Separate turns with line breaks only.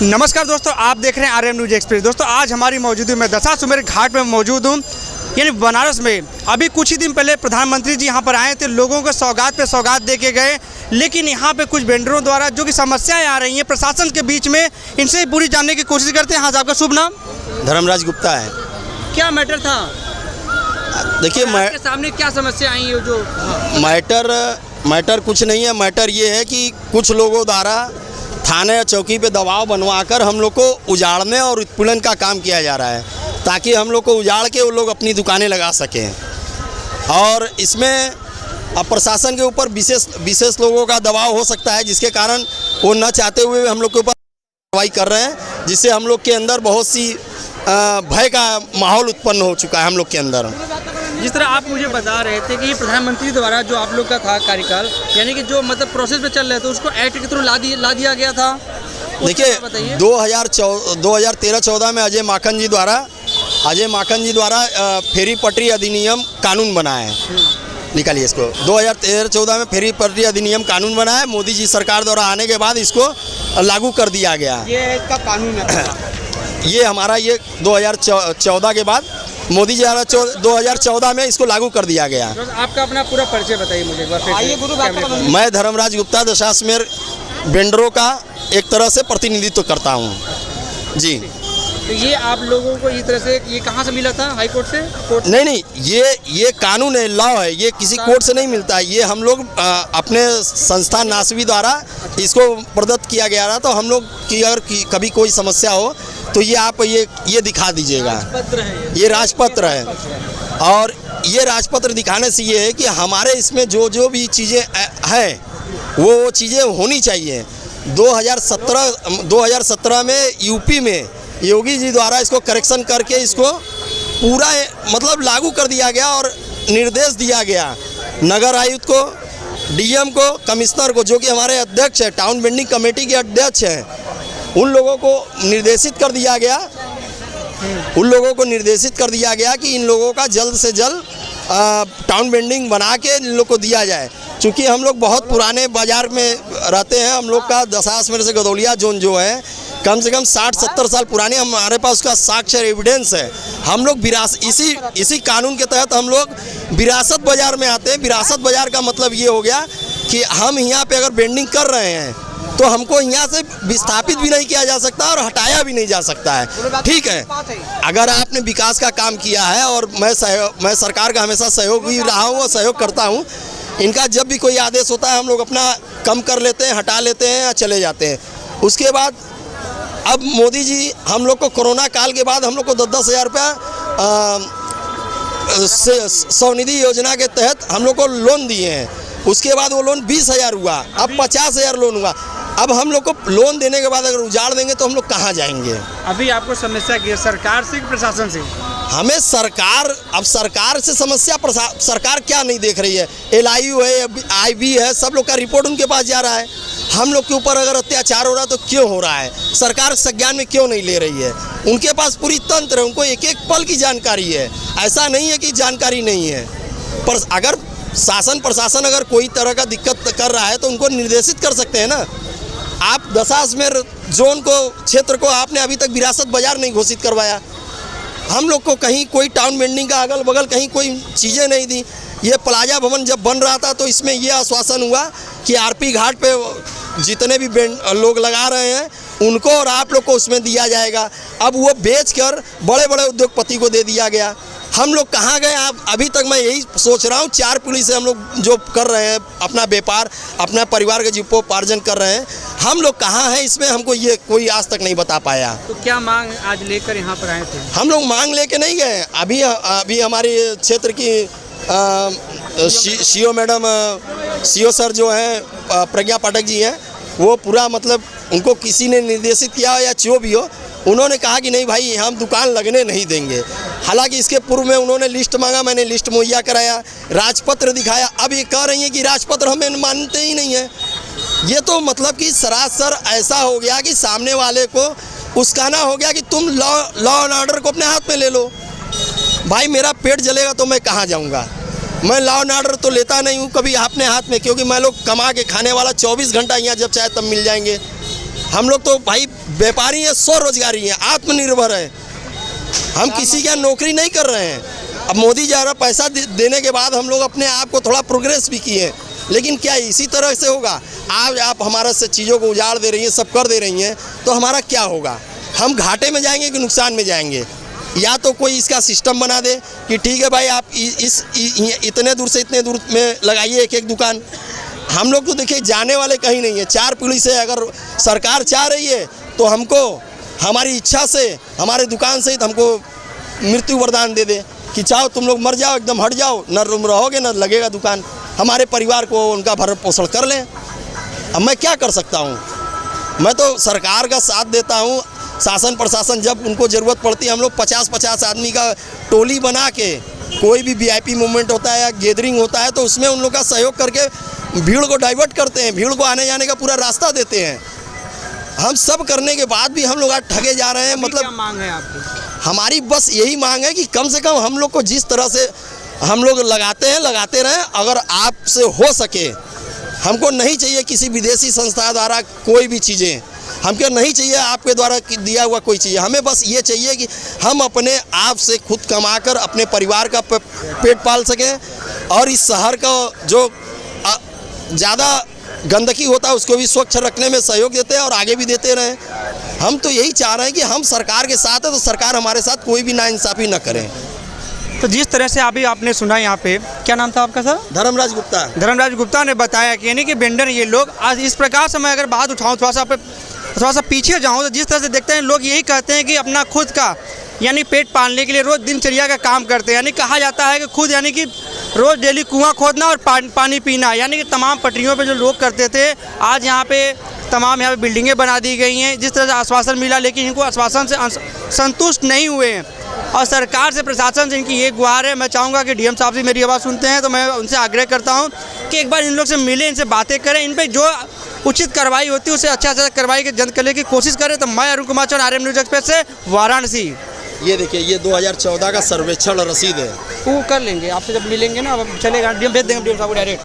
नमस्कार दोस्तों, आप देख रहे हैं आरएम न्यूज एक्सप्रेस। दोस्तों, आज हमारी मौजूदगी में दशाश्वमेध घाट में मौजूद हूँ, यानी बनारस में। अभी कुछ ही दिन पहले प्रधानमंत्री जी यहाँ पर आए थे, लोगों को सौगात पे सौगात दे के गए। लेकिन यहाँ पे कुछ वेंडरों द्वारा जो कि समस्याएं आ रही हैं प्रशासन के बीच में, इनसे पूरी जानने की कोशिश करते हैं। हाँ, आपका शुभ नाम?
धर्मराज गुप्ता है।
क्या मैटर था?
देखिए,
आपके सामने क्या समस्या आई है? जो
मैटर कुछ नहीं है। मैटर ये है कि कुछ लोगों द्वारा थाने या चौकी पे दबाव बनवाकर हम लोग को उजाड़ने और उत्पीड़न का काम किया जा रहा है, ताकि हम लोग को उजाड़ के वो लोग अपनी दुकानें लगा सकें। और इसमें अब प्रशासन के ऊपर विशेष लोगों का दबाव हो सकता है, जिसके कारण वो न चाहते हुए हम लोग के ऊपर कार्रवाई कर रहे हैं, जिससे हम लोग के अंदर बहुत सी भय का माहौल उत्पन्न हो चुका है हम लोग के अंदर।
जिस तरह आप मुझे बता रहे थे कि प्रधानमंत्री द्वारा जो आप लोग का था कार्यकाल, यानी कि जो मतलब प्रोसेस पे चल रहे थे, उसको एक्ट के थ्रू ला दिया गया था।
देखिए, 2013-14 में अजय माखन जी द्वारा फेरी पटरी अधिनियम कानून बना है। निकालिए इसको। 2013-14 में फेरी पटरी अधिनियम कानून बना है। मोदी जी सरकार द्वारा आने के बाद इसको लागू कर दिया गया।
ये इसका कानून है।
ये हमारा 2014 के बाद मोदी जी द्वारा 2014 में इसको लागू कर दिया गया।
आपका अपना पूरा परिचय बताइए मुझे।
मैं धर्मराज गुप्ता दशाश्वमेध वेंडरों का एक तरह से प्रतिनिधित्व करता हूँ जी।
तो ये आप लोगों को इस तरह से ये कहाँ से मिला था? हाई कोर्ट से?
नहीं, ये कानून है, लॉ है। ये किसी कोर्ट से नहीं मिलता है। ये हम लोग अपने संस्था नासवी द्वारा इसको प्रदत्त किया गया था। तो हम लोग की अगर कभी कोई समस्या हो तो ये आप ये दिखा दीजिएगा। ये राजपत्र है। और ये राजपत्र दिखाने से ये है कि हमारे इसमें जो भी चीज़ें हैं वो चीज़ें होनी चाहिए। 2017 में यूपी में योगी जी द्वारा इसको करेक्शन करके इसको पूरा मतलब लागू कर दिया गया और निर्देश दिया गया नगर आयुक्त को, डीएम को, कमिश्नर को, जो कि हमारे अध्यक्ष है, टाउन वेंडिंग कमेटी के अध्यक्ष हैं, उन लोगों को निर्देशित कर दिया गया कि इन लोगों का जल्द से जल्द टाउन वेंडिंग बना के इन लोग को दिया जाए। चूँकि हम लोग बहुत पुराने बाज़ार में रहते हैं। हम लोग का दशाश्वमेध से गदौलिया जोन जो है कम से कम 60-70 साल पुराने, हमारे पास उसका साक्ष्य एविडेंस है। हम लोग इसी कानून के तहत हम लोग विरासत बाज़ार में आते हैं। विरासत बाज़ार का मतलब ये हो गया कि हम यहाँ पे अगर वेंडिंग कर रहे हैं तो हमको यहाँ से विस्थापित भी नहीं किया जा सकता और हटाया भी नहीं जा सकता है। ठीक है, अगर आपने विकास का काम किया है, और मैं सरकार का हमेशा सहयोग भी रहा हूँ और सहयोग करता हूँ। इनका जब भी कोई आदेश होता है हम लोग अपना कम कर लेते हैं, हटा लेते हैं या चले जाते हैं। उसके बाद अब मोदी जी हम लोग को कोरोना काल के बाद हम लोग को 10-10 हज़ार रुपया स्वनिधि योजना के तहत हम लोग को लोन दिए हैं। उसके बाद वो लोन 20,000 हुआ, अब 50,000 लोन हुआ। अब हम लोग को लोन देने के बाद अगर उजाड़ देंगे तो हम लोग कहाँ जाएंगे? अभी आपको समस्या की सरकार से कि प्रशासन से? हमें सरकार से समस्या, सरकार क्या नहीं देख रही है? LIU है, IB है, सब लोग का रिपोर्ट उनके पास जा रहा है। हम लोग के ऊपर अगर अत्याचार हो रहा है तो क्यों हो रहा है? सरकार संज्ञान में क्यों नहीं ले रही है? उनके पास पूरी तंत्र है, उनको एक एक पल की जानकारी है। ऐसा नहीं है कि जानकारी नहीं है। पर अगर शासन प्रशासन अगर कोई तरह का दिक्कत कर रहा है तो उनको निर्देशित कर सकते हैं ना। आप दशाश्वमेध जोन को, क्षेत्र को आपने अभी तक विरासत बाजार नहीं घोषित करवाया। हम लोग को कहीं कोई टाउन वेंडिंग का अगल बगल कहीं कोई चीज़ें नहीं दी। ये प्लाजा भवन जब बन रहा था तो इसमें ये आश्वासन हुआ कि RP घाट पे जितने भी लोग लगा रहे हैं उनको और आप लोग को उसमें दिया जाएगा। अब वो बेचकर बड़े बड़े उद्योगपति को दे दिया गया। हम लोग कहाँ गए? आप अभी तक मैं यही सोच रहा हूँ, 4 पीढ़ी से हम लोग जो कर रहे हैं अपना व्यापार, अपना परिवार का जीविकोपार्जन कर रहे हैं, हम लोग कहाँ हैं? इसमें हमको ये कोई आज तक नहीं बता पाया। तो क्या मांग आज लेकर यहाँ पर आए थे? हम लोग मांग लेके नहीं गए। अभी हमारे क्षेत्र की CO सर जो हैं प्रज्ञा पाठक जी हैं, वो पूरा मतलब उनको किसी ने निर्देशित किया या जो भी हो, उन्होंने कहा कि नहीं भाई, हम दुकान लगने नहीं देंगे। हालांकि इसके पूर्व में उन्होंने लिस्ट मांगा, मैंने लिस्ट मुहैया कराया, राजपत्र दिखाया। अब ये कह रही हैं कि राजपत्र हमें मानते ही नहीं है। ये तो मतलब कि सरासर ऐसा हो गया कि सामने वाले को उस्काना हो गया कि तुम लॉ एंड ऑर्डर को अपने हाथ में ले लो। भाई, मेरा पेट जलेगा तो मैं कहाँ जाऊँगा? मैं लॉ एंड ऑर्डर तो लेता नहीं हूँ कभी अपने हाथ में, क्योंकि मैं लोग कमा के खाने वाला 24 घंटा यहाँ जब चाहे तब मिल जाएंगे। हम लोग तो भाई व्यापारी हैं, स्वरोजगारी हैं, आत्मनिर्भर हैं। हम किसी के यहाँ नौकरी नहीं कर रहे हैं। अब मोदी जी रहा पैसा देने के बाद हम लोग अपने आप को थोड़ा प्रोग्रेस भी किए हैं, लेकिन क्या इसी तरह से होगा? आज आप हमारा से चीज़ों को उजाड़ दे रही हैं, सब कर दे रही हैं, तो हमारा क्या होगा? हम घाटे में जाएंगे कि नुकसान में जाएंगे? या तो कोई इसका सिस्टम बना दे कि ठीक है भाई, आप इतने दूर से इतने दूर में लगाइए एक एक दुकान। हम लोग तो देखिए जाने वाले कहीं नहीं है। 4 पीढ़ी से अगर सरकार चाह रही है तो हमको हमारी इच्छा से, हमारे दुकान से हमको मृत्यु वरदान दे दे कि चाहो तुम लोग मर जाओ, एकदम हट जाओ, न तुम रहोगे न लगेगा दुकान, हमारे परिवार को उनका भरण पोषण कर लें। अब मैं क्या कर सकता हूँ? मैं तो सरकार का साथ देता हूँ। शासन प्रशासन जब उनको ज़रूरत पड़ती है, हम लोग 50-50 आदमी का टोली बना के कोई भी VIP मूवमेंट होता है या गैदरिंग होता है तो उसमें उन लोग का सहयोग करके भीड़ को डाइवर्ट करते हैं, भीड़ को आने जाने का पूरा रास्ता देते हैं। हम सब करने के बाद भी हम लोग आज ठगे जा रहे हैं। मतलब
क्या मांग है आपकी?
हमारी बस यही मांग है कि कम से कम हम लोग को जिस तरह से हम लोग लगाते हैं लगाते रहें। अगर आपसे हो सके, हमको नहीं चाहिए किसी विदेशी संस्था द्वारा कोई भी चीज़ें, हमको नहीं चाहिए आपके द्वारा दिया हुआ कोई चीज़। हमें बस ये चाहिए कि हम अपने आप से खुद कमाकर अपने परिवार का पेट पाल सकें और इस शहर का जो ज़्यादा गंदगी होता है उसको भी स्वच्छ रखने में सहयोग देते हैं और आगे भी देते रहें। हम तो यही चाह रहे हैं कि हम सरकार के साथ है तो सरकार हमारे साथ कोई भी नाइंसाफ़ी न करें।
तो जिस तरह से अभी आपने सुना यहाँ पे, क्या नाम था आपका सर?
धर्मराज गुप्ता।
धर्मराज गुप्ता ने बताया कि यानी कि वेंडर ये लोग आज इस प्रकार से, मैं अगर बात उठाऊँ थोड़ा सा पीछे जाऊँ तो जिस तरह से देखते हैं लोग यही कहते हैं कि अपना खुद का यानी पेट पालने के लिए रोज़ दिनचर्या का काम करते हैं। यानी कहा जाता है कि खुद यानी कि रोज़ डेली कुआं खोदना और पानी पीना, यानी कि तमाम पटरियों पे जो लोग करते थे आज यहाँ पे तमाम यहाँ पे बिल्डिंगें बना दी गई हैं। जिस तरह से आश्वासन मिला, लेकिन इनको आश्वासन से संतुष्ट नहीं हुए हैं और सरकार से, प्रशासन से इनकी ये गुहार है। मैं चाहूँगा कि DM साहब भी मेरी आवाज़ सुनते हैं तो मैं उनसे आग्रह करता हूँ कि एक बार इन लोग से मिलें, इनसे बातें करें, इन पर जो उचित कार्रवाई होती है उससे अच्छा कार्रवाई के जल्द करने की कोशिश करें। तो मैं Arun Kumar Chauhan, RM news express से वाराणसी।
ये देखिए, ये 2014 का सर्वेक्षण रसीद है।
वो कर लेंगे आपसे जब मिलेंगे ना, अब चलेगा, DM भेज देंगे DM साहब को डायरेक्ट।